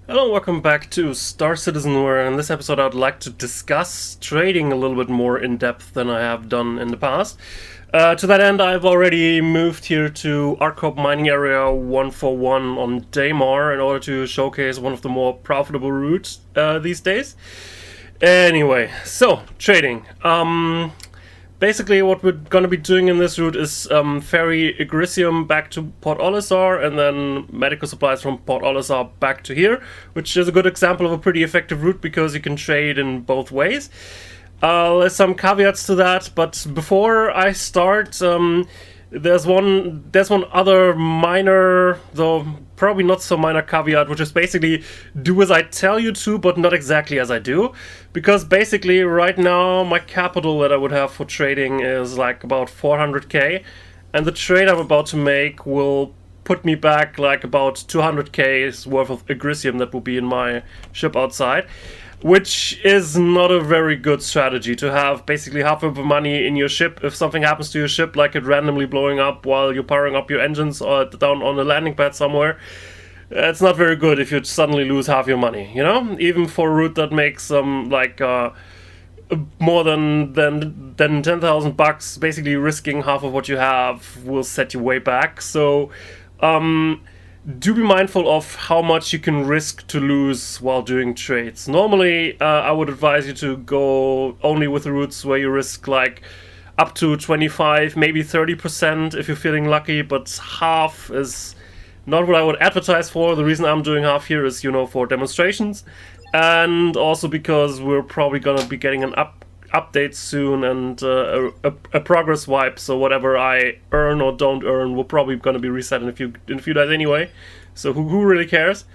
Hello, welcome back to Star Citizen, where in this episode I'd like to discuss trading a little bit more in depth than I have done in the past. To that end, I've already moved here to Arcop Mining Area 141 on Daymar in order to showcase one of the more profitable routes these days. Anyway, so trading. Basically, what we're going to be doing in this route is ferry Agricium back to Port Olisar and then medical supplies from Port Olisar back to here, which is a good example of a pretty effective route because you can trade in both ways. There's some caveats to that, but before I start, there's one other minor, though probably not so minor caveat, which is basically do as I tell you to, but not exactly as I do. Because basically right now my capital that I would have for trading is like about 400k, and the trade I'm about to make will put me back like about 200k's worth of Agricium that will be in my ship outside. Which is not a very good strategy, to have basically half of the money in your ship. If something happens to your ship, like it randomly blowing up while you're powering up your engines or down on a landing pad somewhere, it's not very good if you suddenly lose half your money, you know? Even for a route that makes more than 10,000 bucks, basically risking half of what you have will set you way back. So, do be mindful of how much you can risk to lose while doing trades. Normally, I would advise you to go only with the routes where you risk like up to 25, maybe 30% if you're feeling lucky, but half is not what I would advertise for. The reason I'm doing half here is, for demonstrations, and also because we're probably gonna be getting an update soon and a progress wipe, so whatever I earn or don't earn will probably gonna be reset in a few days anyway, so who really cares.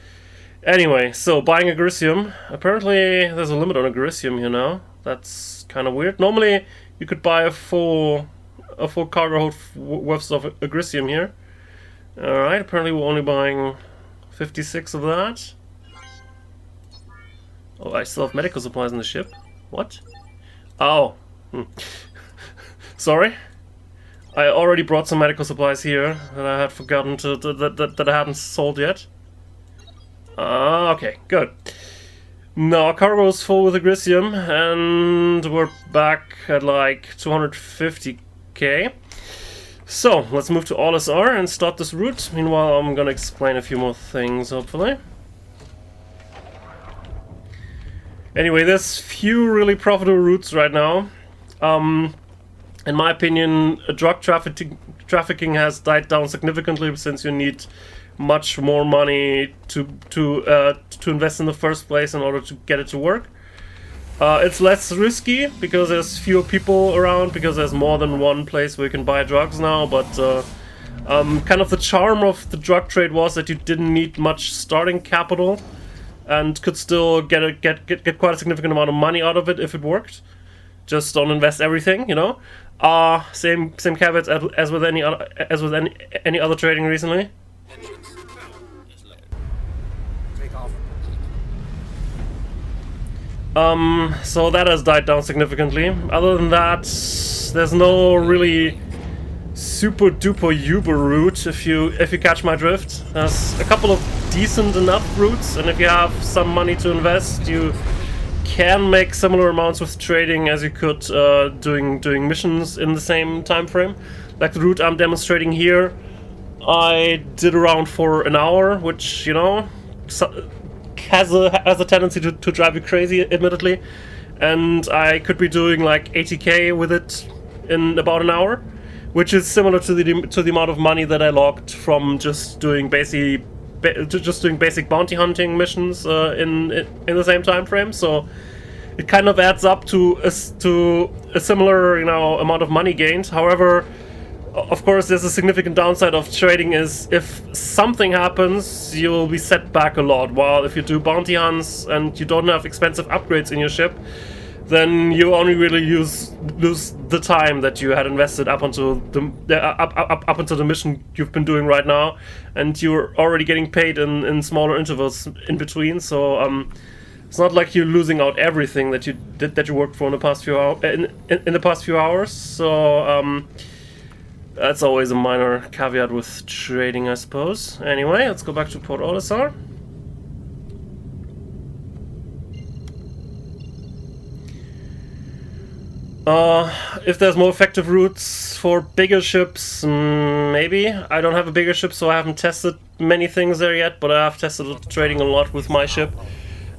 Anyway, so buying Agricium. Apparently there's a limit on Agricium, that's kind of weird. Normally you could buy a full cargo hold worth of Agricium here. Alright, apparently we're only buying 56 of that. Oh, I still have medical supplies in the ship. What? Oh. Sorry. I already brought some medical supplies here that I had forgotten that I hadn't sold yet. Okay, good. Now our cargo is full with Agricium, and we're back at like 250k. So, let's move to Olisar and start this route. Meanwhile, I'm gonna explain a few more things, hopefully. Anyway, there's few really profitable routes right now. In my opinion, drug trafficking has died down significantly since you need much more money to invest in the first place in order to get it to work. It's less risky because there's fewer people around, because there's more than one place where you can buy drugs now, but kind of the charm of the drug trade was that you didn't need much starting capital and could still get quite a significant amount of money out of it if it worked. Just don't invest everything, Same caveats as with any other trading recently. So that has died down significantly. Other than that, there's no really super duper uber route, if you catch my drift. There's a couple of decent enough routes, and if you have some money to invest, you can make similar amounts with trading as you could doing missions in the same time frame. Like the route I'm demonstrating here, I did around for an hour, which has a tendency to drive you crazy, admittedly, and I could be doing like 80k with it in about an hour, which is similar to the amount of money that I logged from just doing basic bounty hunting missions in the same time frame. So it kind of adds up to a similar amount of money gained. However, of course, there's a significant downside of trading is if something happens, you'll be set back a lot. While if you do bounty hunts and you don't have expensive upgrades in your ship, then you only really lose the time that you had invested up until the mission you've been doing right now, and you're already getting paid in smaller intervals in between. So it's not like you're losing out everything that you worked for in the past few hours. In the past few hours. So that's always a minor caveat with trading, I suppose. Anyway, let's go back to Port Olisar. If there's more effective routes for bigger ships, maybe. I don't have a bigger ship, so I haven't tested many things there yet, but I have tested trading a lot with my ship.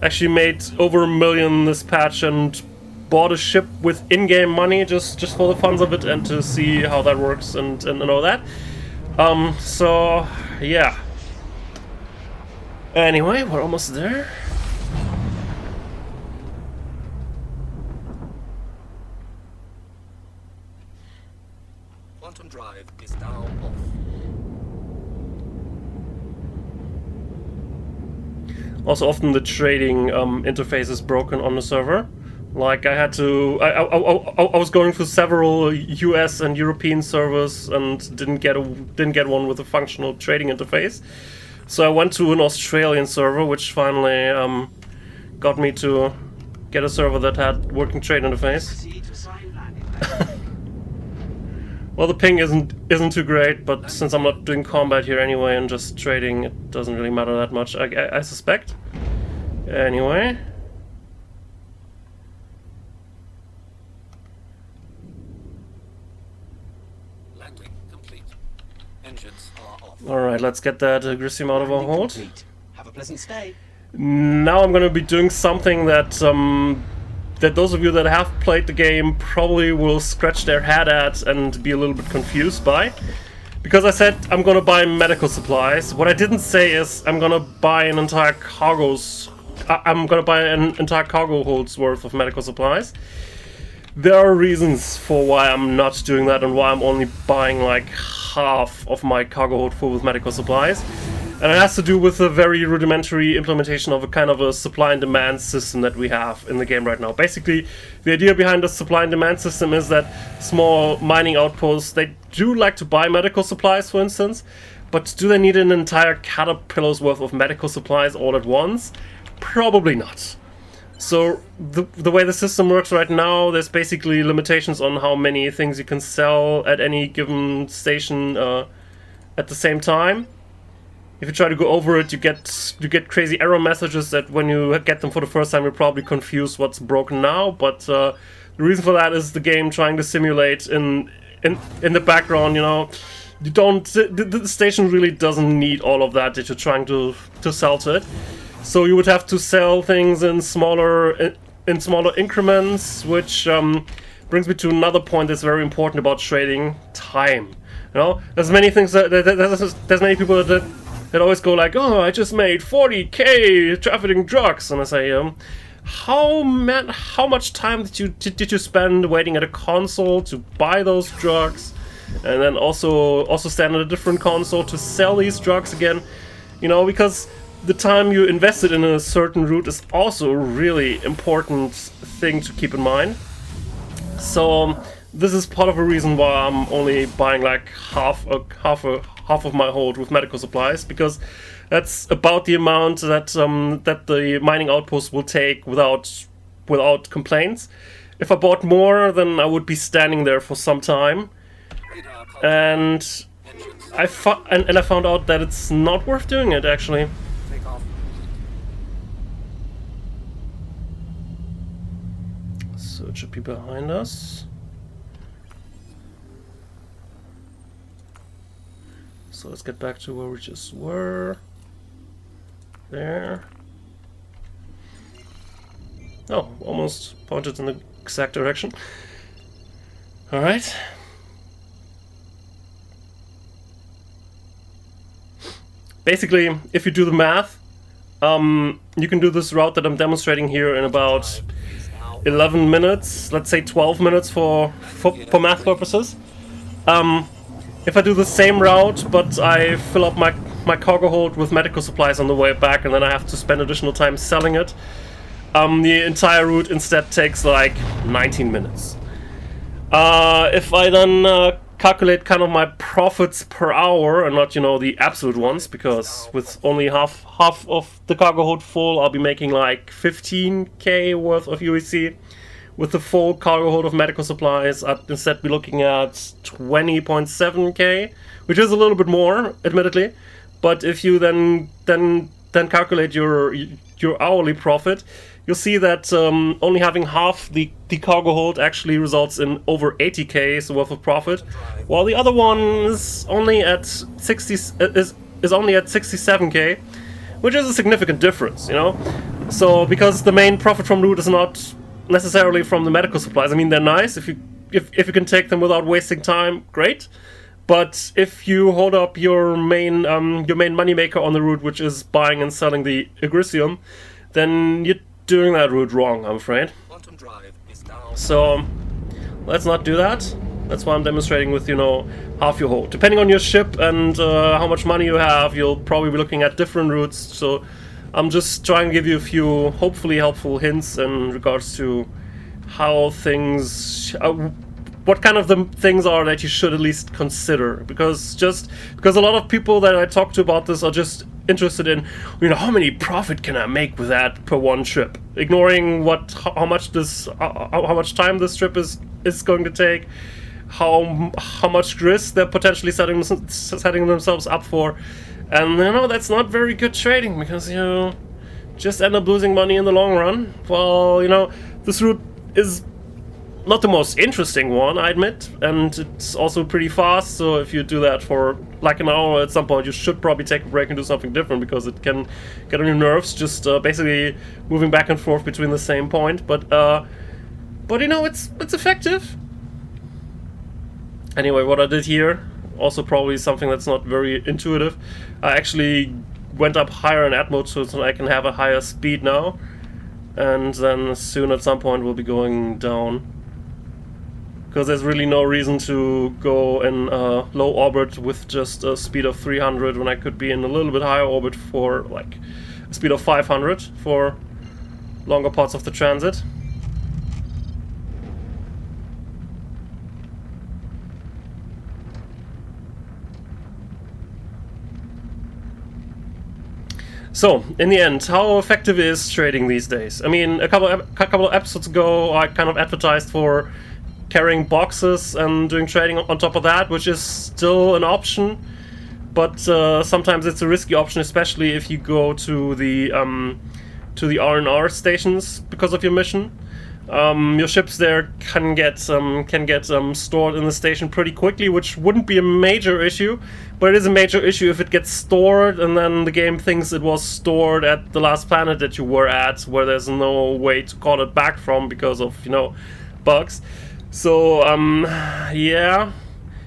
Actually made over $1 million this patch and bought a ship with in-game money just for the funs of it and to see how that works and all that. So, yeah. Anyway, we're almost there. Quantum drive is now off. Also, often the trading interface is broken on the server. Like I had to, I was going through several US and European servers and didn't get one with a functional trading interface. So I went to an Australian server, which finally got me to get a server that had working trade interface. Well, the ping isn't too great, but since I'm not doing combat here anyway and just trading, it doesn't really matter that much, I suspect. Anyway. Landing complete. Engines are off. Alright, let's get that Grissium out of our hold. Have a pleasant stay. Now I'm gonna be doing something that that those of you that have played the game probably will scratch their head at and be a little bit confused by. Because I said I'm gonna buy medical supplies. What I didn't say is I'm gonna buy an entire cargo hold's worth of medical supplies. There are reasons for why I'm not doing that and why I'm only buying like half of my cargo hold full with medical supplies. And it has to do with a very rudimentary implementation of a kind of a supply and demand system that we have in the game right now. Basically, the idea behind the supply and demand system is that small mining outposts, they do like to buy medical supplies, for instance, but do they need an entire caterpillar's worth of medical supplies all at once? Probably not. So the way the system works right now, there's basically limitations on how many things you can sell at any given station at the same time. If you try to go over it, you get crazy error messages that when you get them for the first time, you're probably confused what's broken now. But the reason for that is the game trying to simulate in the background. You know, you don't. The station really doesn't need all of that you're trying to sell to it. So you would have to sell things in smaller increments, which brings me to another point that's very important about trading: time. You know, there's many things there's many people that always go like, oh, I just made 40k trafficking drugs, and I say, how much time did you spend waiting at a console to buy those drugs, and then also stand at a different console to sell these drugs again? You know, because the time you invested in a certain route is also a really important thing to keep in mind. So this is part of a reason why I'm only buying like half of my hold with medical supplies, because that's about the amount that that the mining outpost will take without complaints. If I bought more, then I would be standing there for some time, and I found out that it's not worth doing it actually. So it should be behind us. So let's get back to where we just were. There. Oh, almost pointed in the exact direction. Alright. Basically, if you do the math, you can do this route that I'm demonstrating here in about 11 minutes, let's say 12 minutes for math purposes. If I do the same route, but I fill up my cargo hold with medical supplies on the way back, and then I have to spend additional time selling it, the entire route instead takes like 19 minutes. If I then calculate kind of my profits per hour, and not, you know, the absolute ones, because with only half of the cargo hold full, I'll be making like 15k worth of UEC. With the full cargo hold of medical supplies, I'd instead be looking at 20.7k, which is a little bit more, admittedly. But if you then then calculate your hourly profit, you'll see that only having half the cargo hold actually results in over 80k worth of profit, while the other one is only at 67k, which is a significant difference, you know. So because the main profit from loot is not necessarily from the medical supplies. I mean, they're nice if you can take them without wasting time, great. But if you hold up your main moneymaker on the route, which is buying and selling the Agricium, then you're doing that route wrong, I'm afraid. Quantum drive is down. So let's not do that. That's why I'm demonstrating with, you know, half your hold. Depending on your ship and how much money you have, you'll probably be looking at different routes. So I'm just trying to give you a few hopefully helpful hints in regards to how things, what kind of the things are that you should at least consider. Because a lot of people that I talk to about this are just interested in, you know, how many profit can I make with that per one trip, ignoring how much time this trip is going to take, how much risk they're potentially setting themselves up for. And you know, that's not very good trading, because you just end up losing money in the long run. Well, you know, this route is not the most interesting one, I admit, and it's also pretty fast, so if you do that for like an hour, at some point you should probably take a break and do something different, because it can get on your nerves, just basically moving back and forth between the same point. But you know, it's effective. Anyway, what I did here, also probably something that's not very intuitive, I actually went up higher in ad mode so I can have a higher speed now, and then soon at some point we'll be going down, because there's really no reason to go in low orbit with just a speed of 300 when I could be in a little bit higher orbit for like a speed of 500 for longer parts of the transit. So, in the end, how effective is trading these days? I mean, a couple of episodes ago, I kind of advertised for carrying boxes and doing trading on top of that, which is still an option, but sometimes it's a risky option, especially if you go to the R&R stations because of your mission. Your ships there can get stored in the station pretty quickly, which wouldn't be a major issue, but it is a major issue if it gets stored and then the game thinks it was stored at the last planet that you were at, where there's no way to call it back from because of, you know, bugs. So yeah,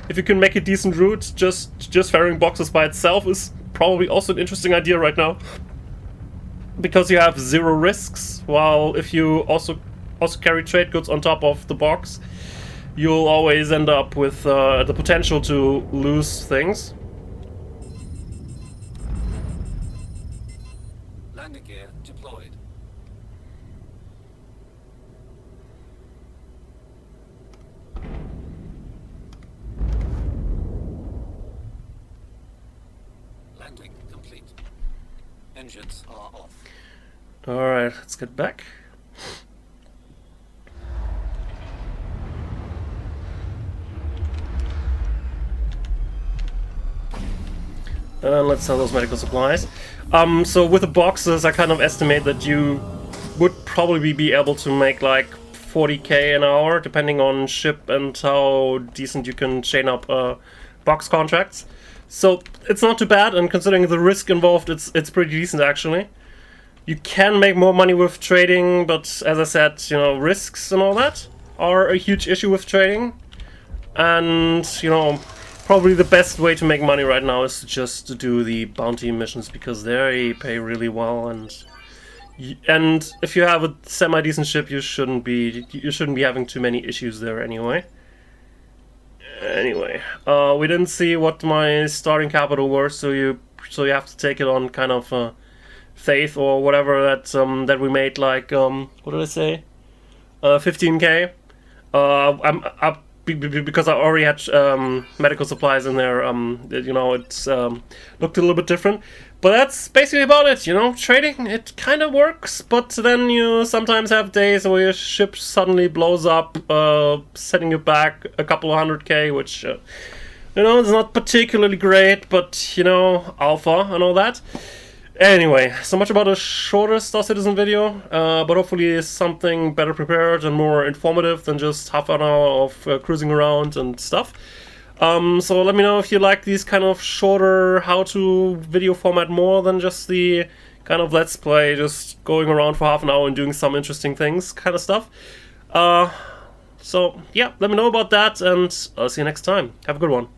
if you can make a decent route, just ferrying boxes by itself is probably also an interesting idea right now, because you have zero risks, while if you also carry trade goods on top of the box, you'll always end up with the potential to lose things. Landing gear deployed. Landing complete. Engines are off. Alright, let's get back. And let's sell those medical supplies. So with the boxes, I kind of estimate that you would probably be able to make like 40k an hour, depending on ship and how decent you can chain up box contracts. So it's not too bad, and considering the risk involved, it's pretty decent actually. You can make more money with trading, but as I said, you know, risks and all that are a huge issue with trading. And, you know, probably the best way to make money right now is just to do the bounty missions, because they pay really well, and if you have a semi-decent ship, you shouldn't be having too many issues there anyway. Anyway, we didn't see what my starting capital were, so you have to take it on kind of faith or whatever that we made, like what did I say? 15k. I'm up because I already had medical supplies in there. You know, it's looked a little bit different, but that's basically about it. You know, trading, it kind of works, but then you sometimes have days where your ship suddenly blows up, setting you back a couple of 100k, which you know, it's not particularly great, but you know, alpha and all that. Anyway, so much about a shorter Star Citizen video, but hopefully something better prepared and more informative than just half an hour of cruising around and stuff. So let me know if you like these kind of shorter how-to video format more than just the kind of let's play, just going around for half an hour and doing some interesting things kind of stuff. So yeah, let me know about that, and I'll see you next time. Have a good one.